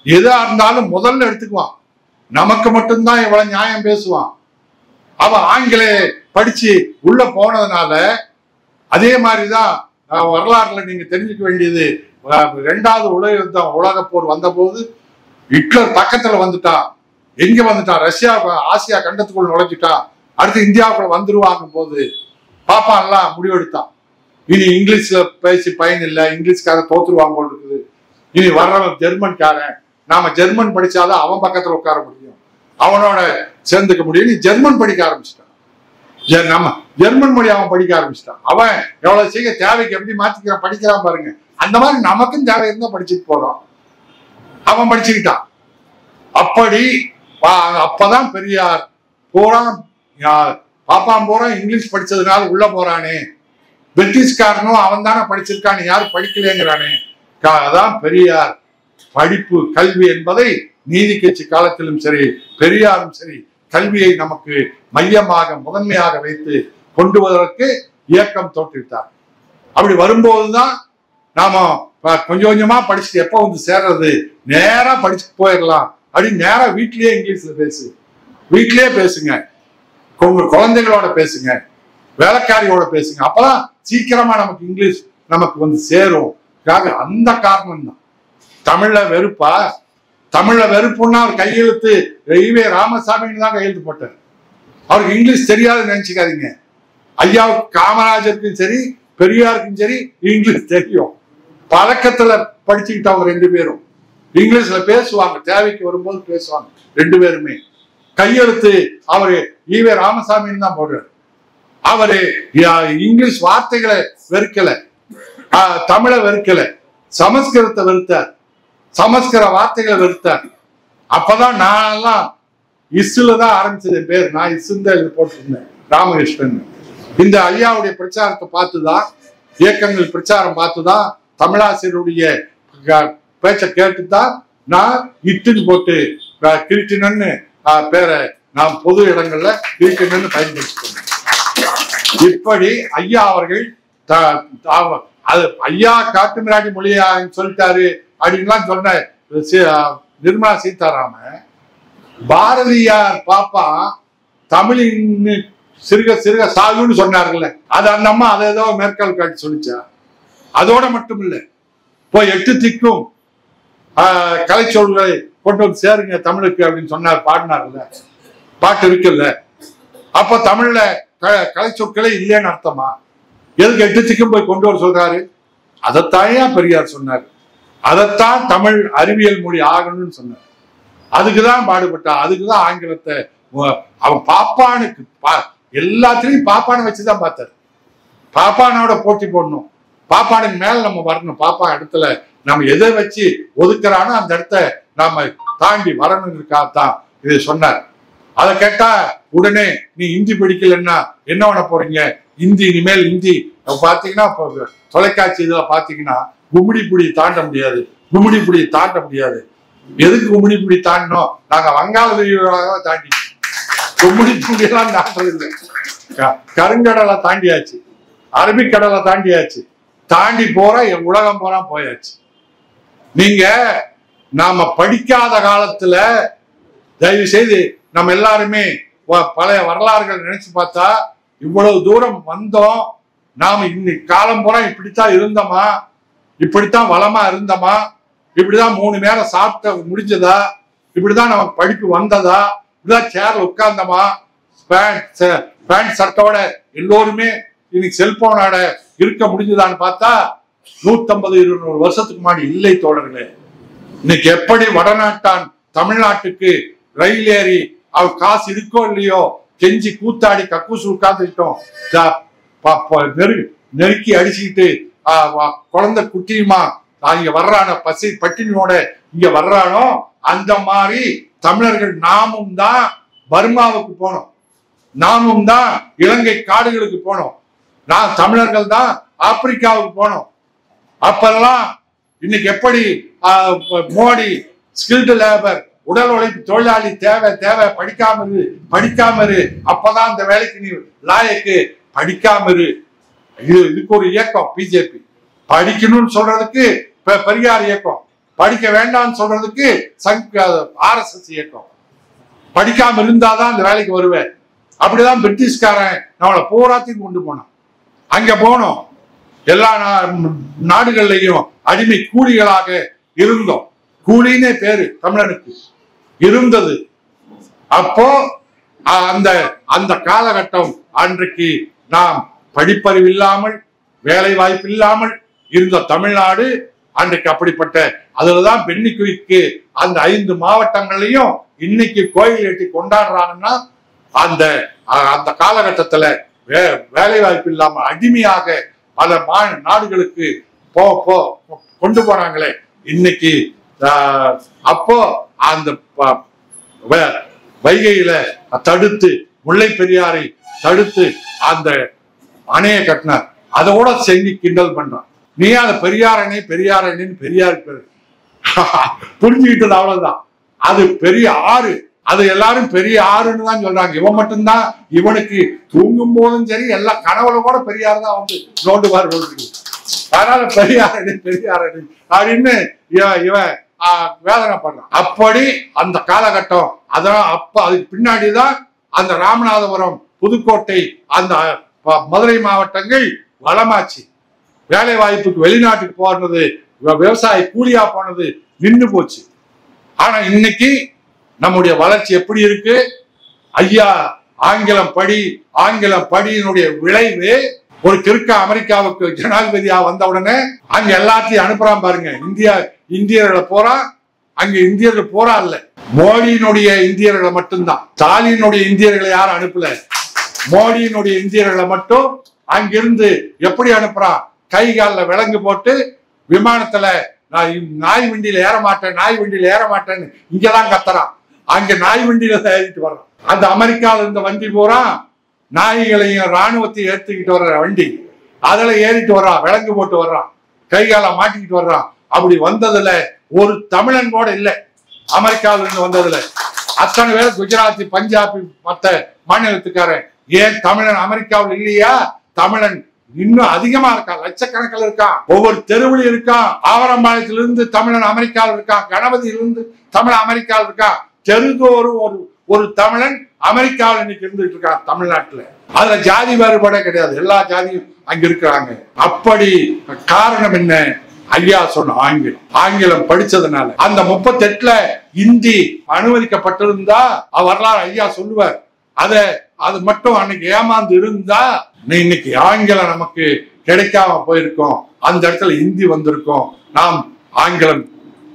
எதா இருந்தாலும் முதல்ல எடுத்துக்குவான். நமக்கு மட்டும்தான் இவ்வளவு நியாயம் பேசுவான்.
அவன் ஆங்கிலேய படிச்சு உள்ள போனதுனால அதே மாதிரிதான் வரலாறுல நீங்க தெரிஞ்சுக்க வேண்டியது. 2வது உலக போர் வந்த போது ஹிட்லர் பக்கத்துல வந்துட்டான். எங்க வந்துட்டான்? ரஷ்யா ஆசியா கண்டத்துக்குள்ள நுழைஞ்சிட்டான். அடுத்து இந்தியாவுக்குள்ள வந்துருவாங்க போது பாப்பான்லாம் முடிவெடுத்தான். இனி இங்கிலீஷ்ல பேசி பயன் இல்லை, இங்கிலீஷ்காரன் தோத்துருவாங்க போல் இருக்குது. இனி வர்றவன் ஜெர்மன்காரன், நாம ஜெர்மன் படிச்சாதான் அவன் பக்கத்துல உட்கார முடியும், அவனோட சேர்ந்துக்க முடியும். நீ ஜெர்மன் படிக்க ஆரம்பிச்சிட்டான். நம்ம ஜெர்மன் மொழி அவன் படிக்க ஆரம்பிச்சிட்டான். அவன் எவ்வளவு சீக்கிரம் தேவைக்கு எப்படி மாத்திக்கிறான் படிக்கிறான் பாருங்க. அந்த மாதிரி நமக்கும் தேவை இருந்தா படிச்சுட்டு போறோம். அவன் படிச்சுக்கிட்டான். அப்படி அப்பதான் பெரியார் போறான். பாப்பான் போறான், இங்கிலீஷ் படிச்சதுனால உள்ள போறானே, பிரிட்டிஷ்காரனும் அவன் தானே படிச்சிருக்கான், யாரும் படிக்கலைங்கிறானே. அதான் பெரியார் படிப்பு கல்வி என்பதை நீதி கட்சி காலத்திலும் சரி பெரியாரும் சரி கல்வியை நமக்கு மையமாக முதன்மையாக வைத்து கொண்டு வருவதற்கு இயக்கம் தோற்றுவித்தார். அப்படி வரும்போதுதான் நாம கொஞ்சம் கொஞ்சமா படிச்சுட்டு எப்ப வந்து சேர்றது, நேரா படிச்சுட்டு போயிடலாம் அப்படின்னு நேரா வீட்லயே இங்கிலீஷ்ல வீட்லயே பேசுங்க, உங்க குழந்தைகளோட பேசுங்க, வேலைக்காரியோட பேசுங்க. அப்பதான் சீக்கிரமா நமக்கு இங்கிலீஷ் நமக்கு வந்து சேரும். அந்த காரணம் தான். தமிழ்ல வெறுப்பா? தமிழ்ல வெறுப்புன்னா அவர் கையெழுத்து ஈவே ராமசாமின்னு தான் கையெழுத்து போட்டார். அவருக்கு இங்கிலீஷ் தெரியாதுன்னு நினைச்சுக்காதீங்க. ஐயாவுக்கு காமராஜருக்கும் சரி பெரியாருக்கும் சரி இங்கிலீஷ் தெரியும். பழக்கத்துல படிச்சுக்கிட்டவங்க 2 பேரும் இங்கிலீஷ்ல பேசுவாங்க, தேவைக்கு வரும்போது பேசுவாங்க 2 பேருமே. கையெழுத்து அவரு ஈவே ராமசாமின்னு தான் போடுறாரு. அவரு இங்கிலீஷ் வார்த்தைகளை வெறுக்கல, தமிழை வெறுக்கல, சமஸ்கிருதத்தை வெறுத்தார், சமஸ்கிருத வார்த்தைகளை வெறுத்தார். அப்பதான் நானெல்லாம் இஸ்ல தான் ஆரம்பிச்சது. என் பேர் நான் இஸ்ன்னு தான் போட்டிருந்தேன், ராமகிருஷ்ணன். இந்த ஐயாவுடைய பிரச்சாரத்தை பார்த்துதான், இயக்கங்கள் பிரச்சாரம் பார்த்துதான், தமிழாசிரியருடைய பேச்சை கேட்டுதான் நான் இட்டுன்னு போட்டு கிருட்டினன்னு பேரை நான் பொது இடங்கள்ல கிருட்டினன்னு பயன்படுத்திக்கணும். இப்படி ஐயா அவர்கள் அது ஐயா காட்டுமிராண்டி மொழியா சொல்லிட்டாரு அப்படின்லாம் சொன்ன நிர்மலா சீதாராமன், பாரதியார் பாப்பா தமிழின் சிறுக சிறுக சாகுன்னு சொன்னார்கள்ல, அது அந்த அம்மா அதை ஏதோ மேற்கால் காட்டி சொல்லிச்சா? அதோட மட்டும் இல்லை, போய் 8 திக்கும் கலைச்சொல்களை கொண்டு வந்து சேருங்க தமிழுக்கு அப்படின்னு சொன்னார், பாடினார்ல, பாட்டு இருக்குல்ல. அப்ப தமிழ்ல கலைச்சொற்களே இல்லைன்னு அர்த்தமா? எதுக்கு 8 திக்கும் போய் கொண்டு வர சொல்றாரு? அதைத்தான் பெரியார் சொன்னார். அதைத்தான் தமிழ் அறிவியல் மொழி ஆகணும்னு சொன்னார். அதுக்குதான் பாடுபட்டா. அதுக்குதான் ஆங்கிலத்தை அவன் பாப்பானுக்கு எல்லாத்திலையும் பாப்பானை வச்சுதான் பார்த்தாரு. பாப்பானோட போட்டி போடணும், பாப்பானுக்கு மேல நம்ம வரணும். பாப்பா இடத்துல நம்ம எதை வச்சு ஒதுக்குறானோ அந்த இடத்த நாம தாண்டி வரணுங்கிறதுக்காகத்தான் இதை சொன்னார். அதை கேட்டா உடனே நீ ஹிந்தி படிக்கலன்னா என்ன பண்ண போறீங்க, ஹிந்தி இனிமேல் ஹிந்தி பாத்தீங்கன்னா தொலைக்காட்சி இதுல பாத்தீங்கன்னா கும்மிடிப்புடி தாண்ட முடியாது, கும்மிடிப்புடி தாண்ட முடியாது. எதுக்கு கும்மிடிப்புடி தாண்டணும்? நாங்க வங்காள விரிவாக தாண்டி கும்மிடிப்புடி எல்லாம் தாண்டதில்லை. கருங்கடலை தாண்டியாச்சு, அரபிக்கடலை தாண்டியாச்சு, தாண்டி போற உலகம் போறா போயாச்சு. நீங்க நாம படிக்காத காலத்துல தயவு செய்து நம்ம எல்லாருமே பழைய வரலாறுகள் நினைச்சு பார்த்தா, இவ்வளவு தூரம் வந்தோம், நாம இன்னைக்கு காலம் போறா இப்படித்தான் இருந்தோமா, இப்படித்தான் வளமா இருந்தோமா, இப்படிதான் 3 நேரம் சாப்பிட்ட முடிஞ்சதா, இப்படிதான் நமக்கு படிப்பு வந்ததா, இப்படிதான் சேர்ல உட்கார்ந்தோமா, பேண்ட் ஷர்ட்டோட எல்லோருமே இன்னைக்கு செல்போனோட இருக்க முடிஞ்சதான்னு பார்த்தா 150-200 வருஷத்துக்கு முன்னாடி இல்லை தோழர்களே. இன்னைக்கு எப்படி வடநாட்டான் தமிழ்நாட்டுக்கு ரயில் ஏறி அவர் காசு இருக்கோ இல்லையோ கெஞ்சி கூத்தாடி கக்கூசு உட்கார்ந்துட்டோம், நெருக்கி அடிச்சுக்கிட்டு குழந்தை குட்டியுமா இங்க வர்றான பசி பட்டினியோட இங்க வர்றானோ, அந்த மாதிரி தமிழர்கள் நாமும் தான் பர்மாவுக்கு போனோம், நாமும் தான் இலங்கை காடுகளுக்கு போனோம், நான் தமிழர்கள் தான் ஆப்பிரிக்காவுக்கு போனோம். அப்பெல்லாம் இன்னைக்கு எப்படி மோடி ஸ்கில்டு லேபர் உடல் உழைப்பு தொழிலாளி தேவை தேவை, படிக்காம இரு அப்பதான் இந்த வேலைக்கு நீ லாயக்கு, படிக்காம இரு. இதுக்கு ஒரு இயக்கம் பிஜேபி, படிக்கணும்னு சொல்றதுக்கு பெரியார் இயக்கம், படிக்க வேண்டாம்னு சொல்றதுக்கு RSS இயக்கம். படிக்காம இருந்தாதான் இந்த வேலைக்கு வருவேன் அப்படிதான் பிரிட்டிஷ்காரன் நம்மளை பூராத்தையும் கொண்டு போனான். அங்க போனோம், எல்லா நாடுகள்லையும் அடிமை கூலிகளாக இருந்தோம். கூலினே பேரு தமிழனுக்கு இருந்தது. அப்போ அந்த அந்த காலகட்டம் அன்றைக்கு நாம் படிப்பறிவு இல்லாமல் வேலை வாய்ப்பு இல்லாமல் இருந்த தமிழ்நாடு அன்றைக்கு அப்படிப்பட்ட அதுலதான் பெண்ணிக்குவிக்கு அந்த 5 மாவட்டங்களையும் இன்னைக்கு கோயில் எட்டி கொண்டாடுறாங்கன்னா அந்த அந்த காலகட்டத்துல வேலை வாய்ப்பு இல்லாம அடிமையாக பல நாடுகளுக்கு கொண்டு போனாங்களே இன்னைக்கு. அப்போ அந்த வைகையில தடுத்து முல்லை பெரியாரை தடுத்து அந்த அணையை கட்டினார். அதோட செஞ்சு கிண்டல் பண்றான். நீ அந்த பெரியார் அணை பெரியார் அணைன்னு பெரியார் பேரு புரிஞ்சுக்கிட்டது அவ்வளவுதான். அது பெரிய ஆறு, அது எல்லாரும் பெரிய ஆறுன்னு தான் சொல்றாங்க. இவன் மட்டும்தான் இவனுக்கு தூங்கும் போதும் சரி எல்லா கனவுல கூட பெரியார் தான் வந்து நோண்டுவார். அதனால பெரியார் அணை பெரியார் அணை அப்படின்னு இவன் வேதனை பண்றான். அப்படி அந்த காலகட்டம் அதான். அப்ப அதுக்கு பின்னாடிதான் அந்த ராமநாதபுரம் புதுக்கோட்டை அந்த மதுரை மாவட்டங்கள் வளமாச்சு. வேலை வாய்ப்புக்கு வெளிநாட்டுக்கு போனது, விவசாய கூலியா போனது நின்று போச்சு. ஆனா இன்னைக்கு நம்முடைய வளர்ச்சி எப்படி இருக்கு? ஐயா ஆங்கிலம் படியினுடைய விளைவு ஒரு கிறுக்க அமெரிக்காவுக்கு ஜனாதிபதியா வந்த உடனே அங்க எல்லாத்தையும் அனுப்புறான் பாருங்க. இந்தியர்களை போறா, அங்க இந்தியர்கள் போறா இல்ல, மோடியினுடைய இந்தியர்களை மட்டும்தான். ஸ்டாலினுடைய இந்தியர்களை யாரும் அனுப்பல. மோடியினுடைய இந்தியர்களை மட்டும் அங்கிருந்து எப்படி அனுப்புறான்? கை காலில் விலங்கு போட்டு விமானத்துல நாய் வண்டியில ஏற மாட்டேன்னு இங்கதான் கத்துறான். அங்க நாய் வண்டியில ஏறிட்டு வர்றான். அந்த அமெரிக்கால இருந்த வண்டி பூரா நாய்களையும் ராணுவத்தையும் ஏற்றிக்கிட்டு வர்ற வண்டி, அதுல ஏறிட்டு வர்றான், விலங்கு போட்டு வர்றான், கை கால மாட்டிக்கிட்டு வர்றான். அப்படி வந்ததுல ஒரு தமிழன் கூட இல்லை. அமெரிக்காவில இருந்து வந்ததுல அத்தனை பேர் குஜராத்தி, பஞ்சாபி, மற்ற மாநிலத்துக்காரன். ஏன் தமிழன் அமெரிக்காவில் இல்லையா? தமிழன் இன்னும் அதிகமா இருக்கான், லட்சக்கணக்கில் இருக்கான், ஒவ்வொரு தெருவிலும் இருக்கான். ஆவரம்பாளையத்திலிருந்து தமிழன் அமெரிக்காவில் இருக்கான், கணபதியிலிருந்து தமிழன் அமெரிக்காவில் இருக்கான். தெருதோறும் ஒரு தமிழன் அமெரிக்காவில் இன்னைக்கு இருந்துட்டு இருக்கான் தமிழ்நாட்டுல. அதுல ஜாதி வேறுபாடே கிடையாது, எல்லா ஜாதியும் அங்க இருக்கிறாங்க. அப்படி காரணம் என்ன? ஐயா சொன்ன ஆங்கிலம் படிச்சதுனால. அந்த 38ல இந்தி அனுமதிக்கப்பட்டிருந்தா வரலாறு ஐயா சொல்லுவார். அது மட்டும் அன்னைக்கு ஏமாந்து இருந்தா இன்னைக்கு ஆங்கிலம் நமக்கு கிடைக்காம போயிருக்கோம். அந்த இடத்துல இந்தி வந்திருக்கோம், நாம் ஆங்கிலம்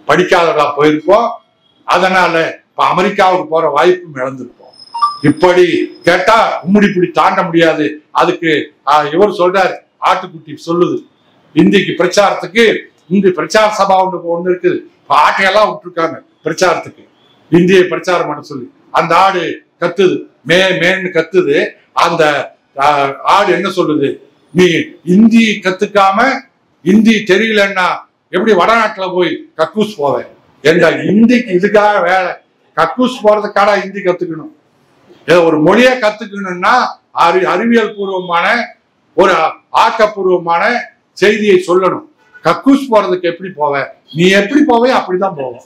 படிக்காததா போயிருக்கோம். அதனால இப்ப அமெரிக்காவுக்கு போற வாய்ப்பும் இழந்திருக்கோம். இப்படி கேட்டா உம்முடிப்பிடி தாண்ட முடியாது. அதுக்கு இவர் சொல்றாரு, ஆட்டுக்குட்டி சொல்லுது, இந்திக்கு பிரச்சாரத்துக்கு இந்தி பிரச்சார சபா ஒண்ணு இருக்குது. ஆட்டையெல்லாம் விட்டுருக்காங்க பிரச்சாரத்துக்கு, இந்தியை பிரச்சாரம் பண்ண சொல்லி. அந்த ஆடு கத்துது, மேன்னு கத்துது. அந்த ஆடு என்ன சொல்லுது? நீ இந்தி கத்துக்காம இந்தி தெரியலன்னா எப்படி வடநாட்டுல போய் கக்கூஸ் போவேன்? என்றால் இந்திக்கு இதுக்காக வேலை. கக்கூஸ் போறதுக்காக இந்தி கத்துக்கணும். ஒரு மொழியை கத்துக்கணும்னா அறிவியல் பூர்வமான ஒரு ஆக்கப்பூர்வமான செய்தியை சொல்லணும். கக்கூஸ் போறதுக்கு எப்படி போவ? நீ எப்படி போவே அப்படிதான் போவோம்.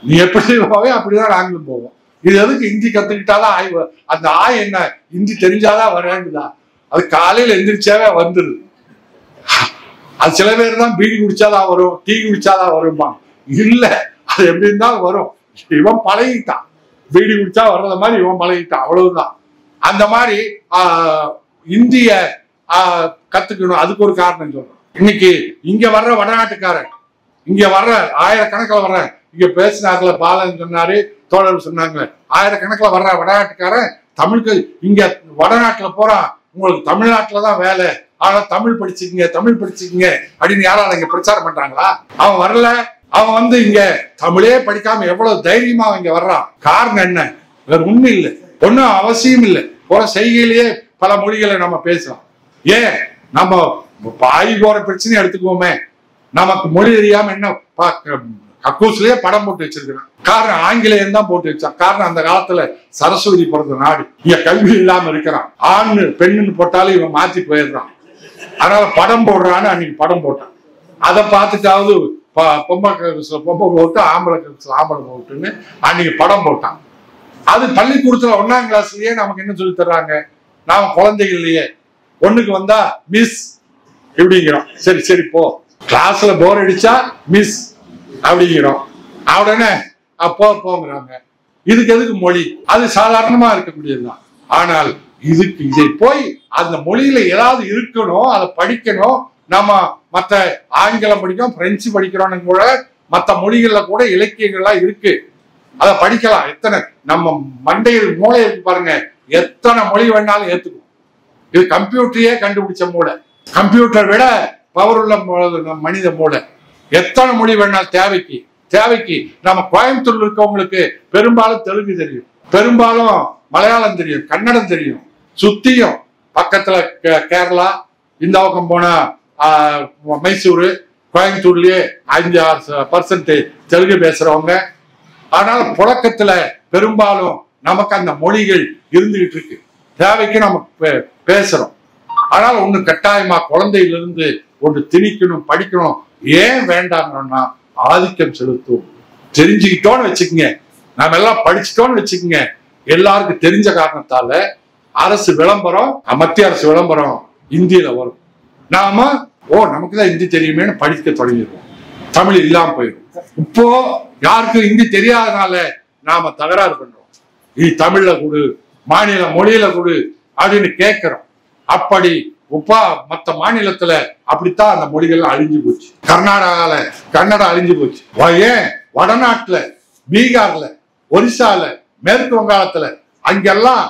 நீ எப்படி போவே அப்படிதான் நாங்களும் போவோம். இது எதுக்கு இந்தி கத்துக்கிட்டாதான் ஆய்வு? அந்த ஆய் என்ன இந்தி தெரிஞ்சாதான் வராங்குதா? அது காலையில எந்திரிச்சாவே வந்துருது. அது சில பேர் தான் பீடி குடிச்சாதான் வரும், டீ குடிச்சாதான் வருமா? இல்ல, அது எப்படி இருந்தாலும் வரும். இவன் பழகிட்டான், பீடி குடிச்சா வர்றத மாதிரி இவன் பழகிட்டான், அவ்வளவுதான். அந்த மாதிரி இந்திய கத்துக்கணும். அதுக்கு ஒரு காரணம் சொல்றேன். இன்னைக்கு இங்க வர்ற வடநாட்டுக்காரன், இங்க வர்ற ஆயிரக்கணக்கில் வர்ற, இங்க பேசினார்ல பாலன் சொன்னாரு, தோழர் சொன்னாங்க, ஆயிரக்கணக்கில் வர்ற வடநாட்டுக்காரன் தமிழுக்கு இங்க வடநாட்டுல போறான். உங்களுக்கு தமிழ்நாட்டுலதான் வேலை, ஆனா தமிழ் படிச்சுக்கீங்க அப்படின்னு யாராவது இங்க பிரச்சாரம் பண்றாங்களா? அவன் வரல. அவன் வந்து இங்க தமிழே படிக்காம எவ்வளவு தைரியமா இங்க வர்றான். காரணம் என்ன? வேற ஒண்ணும் இல்லை, ஒன்னும் அவசியம் இல்லை. போற செய்கையிலேயே பல மொழிகளை நம்ம பேசலாம். ஏன் நம்ம ஆய்வோர பிரச்சனையை எடுத்துக்குவோமே, நமக்கு மொழி தெரியாம என்ன கக்கூஸ்லயே படம் போட்டு வச்சிருக்கிறான். காரணம் ஆங்கிலேயம் தான் போட்டு வச்சான். காரணம் அந்த காலத்துல சரஸ்வதி பிறந்த நாடு, இங்க கல்வி இல்லாம இருக்கிறான். ஆண் பெண்ணுன்னு போட்டாலும் இவன் மாத்தி போயிடுறான். அதனால படம் போடுறான்னு அன்னைக்கு படம் போட்டான். அதை பார்த்துட்டாவது பொம்மை போட்டு ஆம்பளை போட்டுன்னு அன்னைக்கு படம் போட்டான். அது பள்ளிக்கூடத்துல 1ஆம் கிளாஸ்லயே நமக்கு என்ன சொல்லி தர்றாங்க? நாம குழந்தைகள்லயே 1க்கு வந்தா மிஸ் இப்படிங்கிறோம். சரி சரி போ. கிளாஸ்ல போர் அடிச்சா மிஸ் அப்படிங்கிறோம். உடனே அப்போ போங்கிறாங்க. இதுக்கு எதுக்கு மொழி? அது சாதாரணமா இருக்கக்கூடியதுதான். ஆனால் இதுக்கு இதை போய் அந்த மொழியில ஏதாவது இருக்கணும், அதை படிக்கணும். நம்ம மற்ற ஆங்கிலம் படிக்கிறோம், பிரெஞ்சு படிக்கிறோம்னு கூட மற்ற மொழிகள்ல கூட இலக்கியங்கள்லாம் இருக்கு, அதை படிக்கலாம். எத்தனை நம்ம மண்டையில் மூளை இருக்கு பாருங்க, எத்தனை மொழி வேணாலும் ஏத்துக்கும். இது கம்ப்யூட்டரையே கண்டுபிடிச்ச மூளை, கம்ப்யூட்டரை விட பவர் உள்ள மனித மூளை. எத்தனை மொழி வேணாலும் தேவைக்கு தேவைக்கு. நம்ம கோயம்புத்தூர்ல இருக்கவங்களுக்கு பெரும்பாலும் தெலுங்கு தெரியும், பெரும்பாலும் மலையாளம் தெரியும், கன்னடம் தெரியும். சுத்தியும் பக்கத்துல கேரளா, இந்த பக்கம் போனா மைசூரு, கோயம்புத்தூர்லயே 5-6% தெலுங்கு பேசுறவங்க. ஆனால் புழக்கத்துல பெரும்பாலும் நமக்கு அந்த மொழிகள் இருந்துகிட்டு இருக்கு. தேவைக்கு நம்ம பேசுறோம். ஆனால் ஒண்ணு கட்டாயமா குழந்தையிலிருந்து ஒன்று திணிக்கணும், படிக்கணும். ஏன் வேண்டாங்கன்னா ஆதிக்கம் செலுத்தும். தெரிஞ்சுக்கிட்டோன்னு வச்சுக்கோங்க, நாம எல்லாம் படிச்சுட்டோன்னு வச்சுக்கோங்க. எல்லாருக்கும் தெரிஞ்ச காரணத்தால அரசு விளம்பரம், மத்திய அரசு விளம்பரம் இந்தியில வரும். நாம நமக்குதான் ஹிந்தி தெரியுமேன்னு படிக்க தொடங்கிடுவோம். தமிழ் இல்லாம போயிடும். இப்போ யாருக்கும் ஹிந்தி தெரியாதனால நாம தகராறு பண்றோம். இது தமிழ்ல கொடு, மாநில மொழியில கொடு அப்படின்னு கேட்கிறோம். அப்படி மற்ற மாநிலத்துல அப்படித்தான் அந்த மொழிகள் அழிஞ்சு போச்சு. கர்நாடகால கன்னடம் அழிஞ்சு போச்சு. ஏன் வடநாட்டுல, பீகார்ல, ஒரிசால, மேற்கு வங்காளத்துல அங்கெல்லாம்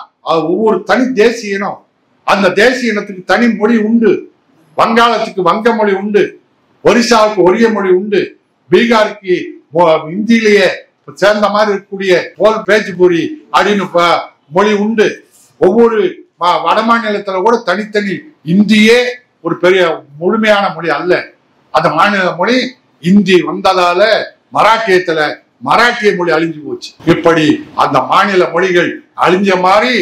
ஒவ்வொரு தனி தேசிய இனம். அந்த தேசிய இனத்துக்கு தனி மொழி உண்டு. வங்காளத்துக்கு வங்க மொழி உண்டு, ஒரிசாவுக்கு ஒரிய மொழி உண்டு, பீகாருக்கு இந்தியிலேயே சேர்ந்த மாதிரி இருக்கக்கூடிய போல் பேச்சுபூரி அப்படின்னு மொழி உண்டு. ஒவ்வொரு வட மாநிலத்துல கூட தனித்தனி. இந்தியே ஒரு பெரிய முழுமையான மொழி அல்ல. அந்த மாநில மொழி இந்தி வந்ததால மராட்டியத்துல மராட்டிய மொழி அழிஞ்சு போச்சு. இப்படி அந்த மாநில மொழிகள் அழிஞ்ச மாதிரி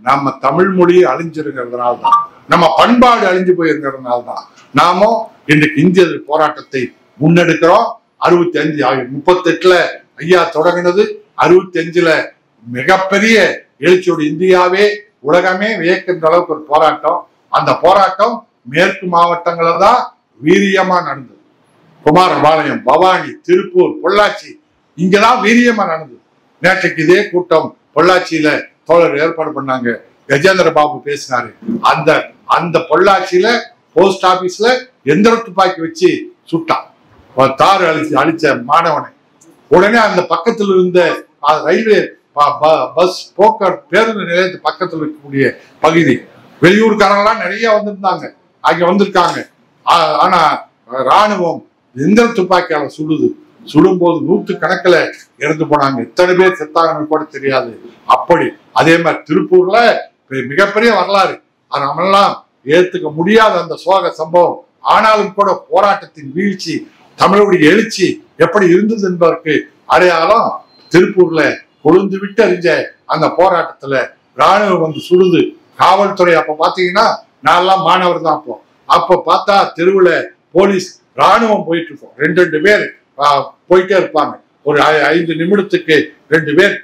நம்ம தமிழ் மொழி அழிஞ்சிருக்கிறதுனால தான், நம்ம பண்பாடு அழிஞ்சு போயிருக்கிறதுனால தான் நாமும் இன்றைக்கு இந்திய போராட்டத்தை முன்னெடுக்கிறோம். 38 ஐயா தொடங்கினது, 65 மிகப்பெரிய எழுச்சியோடு இந்தியாவே உலகமே வியக்கின்ற அளவுக்கு ஒரு போராட்டம். அந்த போராட்டம் மேற்கு மாவட்டங்கள தான் வீரியமா நடந்தது. குமாரபாளையம், பவானி, திருப்பூர், பொள்ளாச்சி இங்கதான் வீரியமா நடந்தது. நேற்றைக்கு இதே கூட்டம் பொள்ளாச்சியில தோழர் ஏற்பாடு பண்ணாங்க. கஜேந்திர பாபு பேசினாரு. அந்த பொள்ளாச்சியில போஸ்ட் ஆபீஸ்ல எந்திர துப்பாக்கி வச்சு சுட்டான், தாறு அழிச்ச மாணவனை. உடனே அந்த பக்கத்தில் இருந்த ரயில்வே பஸ் போக்குவரத்து பேருந்து நிலையத்து பக்கத்தில் இருக்கக்கூடிய பகுதி, வெளியூர்காரங்களாம் நிறைய வந்திருந்தாங்க, அங்க வந்திருக்காங்க. ஆனா ராணுவம் எந்திர துப்பாக்கியால சுடும்போது 100 கணக்கில் இறந்து போனாங்க. எத்தனை பேர் செத்தாங்கன்னு கூட தெரியாது. அப்படி அதே மாதிரி திருப்பூர்ல மிகப்பெரிய வரலாறு, நம்மெல்லாம் ஏத்துக்க முடியாத அந்த சோக சம்பவம். ஆனாலும் கூட போராட்டத்தின் வீழ்ச்சி, தமிழுடைய எழுச்சி எப்படி இருந்தது என்பதற்கு அடையாளம் திருப்பூர்ல கொழுந்து விட்டு அறிஞ்ச அந்த போராட்டத்துல ராணுவம் வந்து சுடுது. காவல்துறை அப்ப பாத்தீங்கன்னா நான்லாம் மாணவர் தான். அப்ப பார்த்தா தெருவுல போலீஸ் ராணுவம் போயிட்டு இருக்கோம். 2 பேர் போயிட்டே இருப்பாங்க. ஒரு 5 நிமிடத்துக்கு 2 பேர்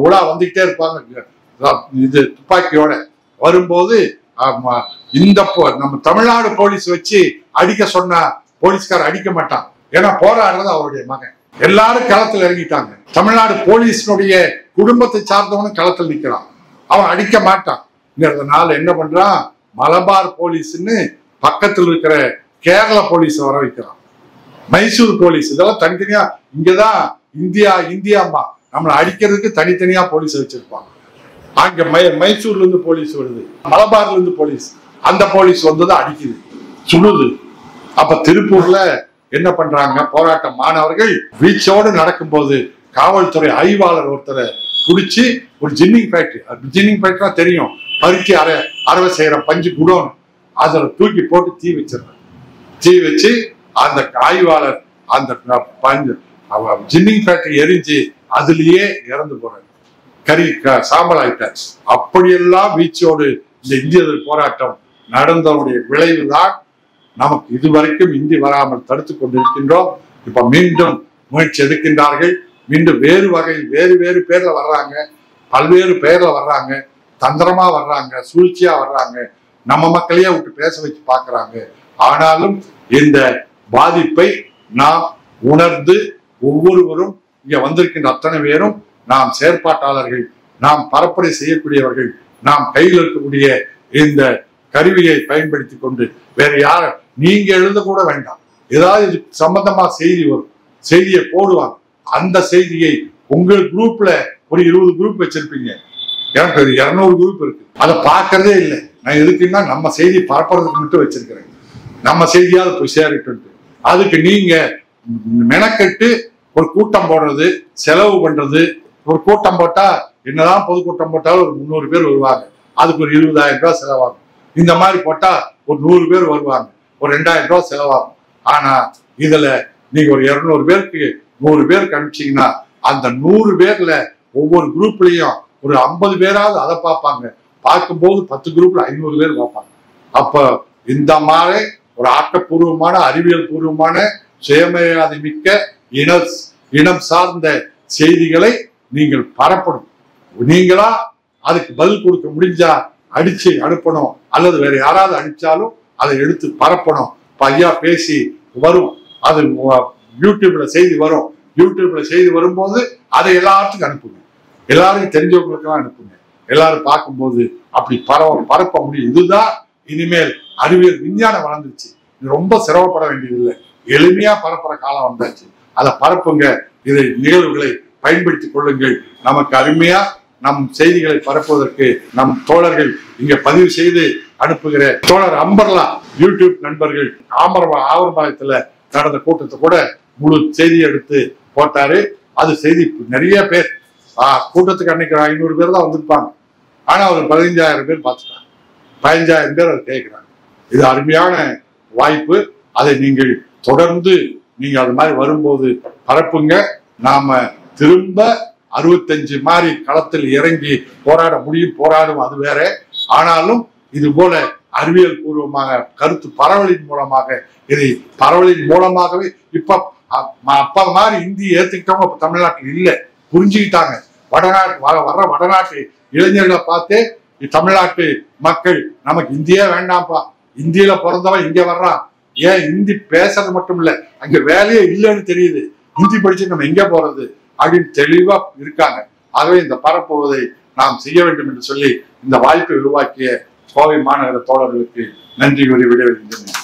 உலா வந்துகிட்டே இருப்பாங்க. இது துப்பாக்கியோட வரும்போது நம்ம தமிழ்நாடு போலீஸ் வச்சு அடிக்க சொன்னா போலீஸ்கார அடிக்க மாட்டான். ஏன்னா போராடுறது அவருடைய மகன். எல்லாரும் களத்தில் இறங்கிட்டாங்க. தமிழ்நாடு போலீஸினுடைய குடும்பத்தை சார்ந்தவனும் களத்தில் நிற்கிறான். அவன் அடிக்க மாட்டான். என்ன பண்றான், மலபார் போலீஸ்ன்னு பக்கத்தில் இருக்கிற கேரள போலீஸ் வர வைக்கிறான், மைசூர் போலீஸ். இதெல்லாம் தனித்தனியா. இங்கதான் இந்தியாமா நம்மளை அடிக்கிறதுக்கு தனித்தனியா போலீஸ் வச்சிருப்பாங்க. அங்க மைசூர்ல இருந்து போலீஸ் வருது, மலபார்ல இருந்து போலீஸ். அந்த போலீஸ் வந்தது அடிக்குது, சுடுது. அப்ப திருப்பூர்ல என்ன பண்றாங்க, போராட்ட மாணவர்கள் வீச்சோடு நடக்கும்போது காவல்துறை ஆய்வாளர் ஒருத்தரை குடிச்சு ஒரு ஜின்னிங் ஃபேக்டரி தெரியும், பருத்தி அறவை செய்யற பஞ்சு குடோன், அதுல தூக்கி போட்டு தீ வச்சிருக்காங்க. தீ வச்சு அந்த ஆய்வாளர் அந்த பஞ்சு ஜின்னிங் ஃபேக்டரி எரிஞ்சு அதுலயே இறந்து போறாங்க, சாம்பல் ஆயிட்டாச்சு. அப்படியெல்லாம் வீச்சோடு இந்த இந்திய போராட்டம் நடந்தவருடைய விளைவுதான் நமக்கு இதுவரைக்கும் இந்தி வராமல் தடுத்து கொண்டிருக்கின்றோம். இப்ப மீண்டும் முயற்சி எடுக்கின்றார்கள். மீண்டும் வேறு வகையில் வேறு பேர்ல வர்றாங்க. பல்வேறு பெயர்ல வர்றாங்க, தந்திரமா வர்றாங்க, சூழ்ச்சியா வர்றாங்க, நம்ம மக்களையே விட்டு பேச வச்சு பாக்குறாங்க. ஆனாலும் இந்த பாதிப்பை நாம் உணர்ந்து ஒவ்வொருவரும் இங்க வந்திருக்கின்ற அத்தனை பேரும் நாம் செயற்பாட்டாளர்கள், நாம் பரப்புரை செய்யக்கூடியவர்கள், நாம் கையில் இருக்கக்கூடிய இந்த கருவியை பயன்படுத்தி கொண்டு வேற யார நீங்க எழுத கூட வேண்டாம். ஏதாவது இது சம்பந்தமா செய்தி வரும், செய்தியை போடுவாங்க. அந்த செய்தியை உங்கள் குரூப்ல ஒரு 20 குரூப் வச்சிருப்பீங்க, எனக்கு 200 குரூப் இருக்கு, அதை பார்க்கறதே இல்லை. நான் எதுக்குன்னா நம்ம செய்தி பரப்புறதுக்கு மட்டும் வச்சிருக்கிறேன், நம்ம செய்தியாவது போய் சேரிட்டு. அதுக்கு நீங்க மெனக்கெட்டு ஒரு கூட்டம் போடுறது, செலவு பண்றது. ஒரு கூட்டம் போட்டா என்னதான் பொதுக்கூட்டம் போட்டாலும் ஒரு 300 பேர் வருவாங்க, அதுக்கு ஒரு 20,000 ரூபாய் செலவாகும். இந்த மாதிரி போட்டா ஒரு 100 பேர் வருவாங்க, ஒரு 2,000 ரூபாய் செலவாகும். ஆனா இதுல நீங்க ஒரு 200 பேருக்கு 100 பேருக்கு அனுப்பிச்சீங்கன்னா அந்த 100 பேர்ல ஒவ்வொரு குரூப்லயும் ஒரு 50 பேராவது அதை பார்ப்பாங்க. பார்க்கும்போது 10 குரூப்ல 500 பேர் பார்ப்பாங்க. அப்ப இந்த மாதிரி ஒரு ஆக்கப்பூர்வமான, அறிவியல் பூர்வமான, சுயமரியாதை மிக்க, இனம் சார்ந்த செய்திகளை நீங்கள் பரப்பணும். நீங்களா அதுக்கு பதில் கொடுக்க முடிஞ்சா அடிச்சு அனுப்பணும், அல்லது வேற யாராவது அடிச்சாலும் அதை எடுத்து பரப்பணும். ஐயா பேசி வரும், அது யூடியூப்ல செய்தி வரும். யூடியூப்ல செய்தி வரும்போது அதை எல்லாத்துக்கும் அனுப்புங்க, எல்லாருக்கும் தெரிஞ்சவங்களுக்கெல்லாம் அனுப்புங்க. எல்லாரும் பார்க்கும்போது அப்படி பரப்ப முடியும். இதுதான் இனிமேல் அறிவியல் விஞ்ஞானம் வளர்ந்துருச்சு, ரொம்ப சிரமப்பட வேண்டியதில்லை, எளிமையா பரப்புற காலம் வந்தாச்சு. அதை பரப்புங்க, இதை நிகழ்வுகளை பயன்படுத்திக் கொள்ளுங்கள். நமக்கு அருமையா நம் செய்திகளை பரப்புவதற்கு நம் தோழர்கள் இங்க பதிவு செய்து அனுப்புகிற தோழர் அம்பர்லா யூடியூப் நண்பர்கள் ஆவரபாளையத்துல நடந்த கூட்டத்தை கூட முழு செய்தி எடுத்து போட்டாரு. அது செய்தி நிறைய பேர் கூட்டத்துக்கு அன்னைக்கு 500 பேர் தான் வந்திருப்பாங்க. ஆனா அவர் 15,000 பேர் பார்த்துட்டாங்க, 15,000 பேர் அதை கேட்கிறாங்க. இது அருமையான வாய்ப்பு. அதை நீங்கள் தொடர்ந்து நீங்க அது மாதிரி வரும்போது பரப்புங்க. நாம திரும்ப 65 மாதிரி களத்தில் இறங்கி போராட முடியும், போராடும், அது வேற. ஆனாலும் இது போல அறிவியல் பூர்வமாக கருத்து பரவலின் மூலமாக, இதை பரவலின் மூலமாகவே இப்ப அப்ப மாதிரி இந்தி ஏத்துக்கிட்டவங்க இப்ப தமிழ்நாட்டில் இல்லை, புரிஞ்சுக்கிட்டாங்க. வடநாட்டு இளைஞர்களை பார்த்தே தமிழ்நாட்டு மக்கள் நமக்கு இந்தியே வேண்டாம்ப்பா, இந்தியில பிறந்தவன் இங்க வர்றான், ஏன் இந்தி பேசுறது மட்டும் இல்ல, அங்க வேலையே இல்லைன்னு தெரியுது, இந்தி படிச்சு நம்ம எங்க போறது அப்படின்னு தெளிவா இருக்காங்க. ஆகவே இந்த பரப்புவதை நாம் செய்ய வேண்டும் என்று சொல்லி இந்த வாய்ப்பை உருவாக்கிய கோவை மாநகர தோழர்களுக்கு நன்றி கூறி விடைபெறுகின்றேன்.